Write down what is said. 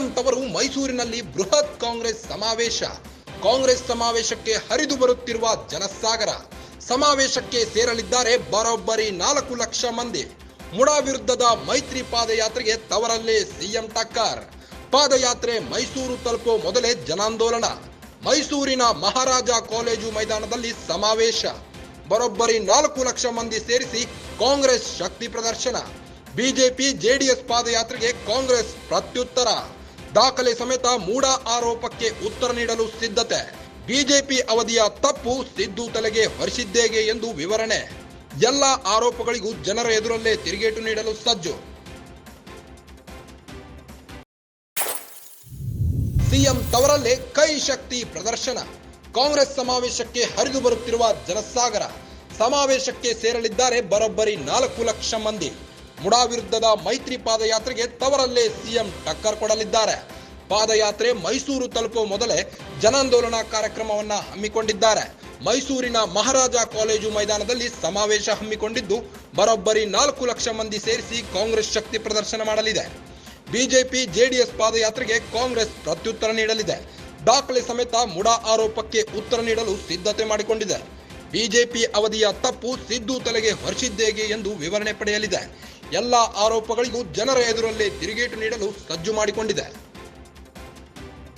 CM ತವರು ಮೈಸೂರಿನಲ್ಲಿ ಬೃಹತ್ ಕಾಂಗ್ರೆಸ್ ಸಮಾವೇಶ. ಕಾಂಗ್ರೆಸ್ ಸಮಾವೇಶಕ್ಕೆ ಹರಿದು ಬರುತ್ತಿರುವ ಜನಸಾಗರ. ಸಮಾವೇಶಕ್ಕೆ ಸೇರಲಿದ್ದಾರೆ ಬರೋಬ್ಬರಿ 4 ಲಕ್ಷ ಮಂದಿ. ಮುಡಾ ವಿರುದ್ಧದ ಮೈತ್ರಿ ಪಾದಯಾತ್ರೆಗೆ ತವರಲ್ಲೇ ಸಿಎಂ ಟಕ್ಕರ್. ಪಾದಯಾತ್ರೆ ಮೈಸೂರು ತಲುಪೋ ಮೊದಲೇ ಜನಾಂದೋಲನ. ಮೈಸೂರಿನ ಮಹಾರಾಜ ಕಾಲೇಜು ಮೈದಾನದಲ್ಲಿ ಸಮಾವೇಶ. ಬರೋಬ್ಬರಿ 4 ಲಕ್ಷ ಮಂದಿ ಸೇರಿಸಿ ಕಾಂಗ್ರೆಸ್ ಶಕ್ತಿ ಪ್ರದರ್ಶನ. ಬಿಜೆಪಿ ಜೆಡಿಎಸ್ ಪಾದಯಾತ್ರೆಗೆ ಕಾಂಗ್ರೆಸ್ ಪ್ರತ್ಯುತ್ತರ. ದಾಖಲೆ ಸಮೇತ ಮೂಡಾ ಆರೋಪಕ್ಕೆ ಉತ್ತರ ನೀಡಲು ಸಿದ್ಧತೆ. ಬಿಜೆಪಿ ಅವಧಿಯ ತಪ್ಪು ಸಿದ್ದು ತಲೆಗೆ ಹೊರಿಸಿದ್ದೇಗೆ ಎಂದು ವಿವರಣೆ. ಎಲ್ಲ ಆರೋಪಗಳಿಗೂ ಜನರ ಎದುರಲ್ಲೇ ತಿರುಗೇಟು ನೀಡಲು ಸಜ್ಜು. ಸಿಎಂ ತವರಲ್ಲೇ ಕೈ ಶಕ್ತಿ ಪ್ರದರ್ಶನ. ಕಾಂಗ್ರೆಸ್ ಸಮಾವೇಶಕ್ಕೆ ಹರಿದು ಬರುತ್ತಿರುವ ಜನಸಾಗರ. ಸಮಾವೇಶಕ್ಕೆ ಸೇರಲಿದ್ದಾರೆ ಬರೋಬ್ಬರಿ 4 ಲಕ್ಷ ಮಂದಿ. ಮುಡಾ ವಿರುದ್ಧದ ಮೈತ್ರಿ ಪಾದಯಾತ್ರೆಗೆ ತವರಲ್ಲೇ ಸಿಎಂ ಟಕ್ಕರ್ ಕೊಡಲಿದ್ದಾರೆ. ಪಾದಯಾತ್ರೆ ಮೈಸೂರು ತಲುಪುವ ಮೊದಲೇ ಜನಾಂದೋಲನ ಕಾರ್ಯಕ್ರಮವನ್ನ ಹಮ್ಮಿಕೊಂಡಿದ್ದಾರೆ. ಮೈಸೂರಿನ ಮಹಾರಾಜ ಕಾಲೇಜು ಮೈದಾನದಲ್ಲಿ ಸಮಾವೇಶ ಹಮ್ಮಿಕೊಂಡಿದ್ದು ಬರೋಬ್ಬರಿ 4 ಲಕ್ಷ ಮಂದಿ ಸೇರಿಸಿ ಕಾಂಗ್ರೆಸ್ ಶಕ್ತಿ ಪ್ರದರ್ಶನ ಮಾಡಲಿದೆ. ಬಿಜೆಪಿ ಜೆಡಿಎಸ್ ಪಾದಯಾತ್ರೆಗೆ ಕಾಂಗ್ರೆಸ್ ಪ್ರತ್ಯುತ್ತರ ನೀಡಲಿದೆ. ದಾಖಲೆ ಸಮೇತ ಮುಡಾ ಆರೋಪಕ್ಕೆ ಉತ್ತರ ನೀಡಲು ಸಿದ್ಧತೆ ಮಾಡಿಕೊಂಡಿದೆ. ಬಿಜೆಪಿ ಅವಧಿಯ ತಪ್ಪು ಸಿದ್ದು ತಲೆಗೆ ಹೊರಿಸಿದ್ದೇಗೆ ಎಂದು ವಿವರಣೆ ಪಡೆಯಲಿದೆ. ಎಲ್ಲ ಆರೋಪಗಳಿಗೂ ಜನರ ಎದುರಲ್ಲೇ ತಿರುಗೇಟು ನೀಡಲು ಸಜ್ಜು ಮಾಡಿಕೊಂಡಿದೆ.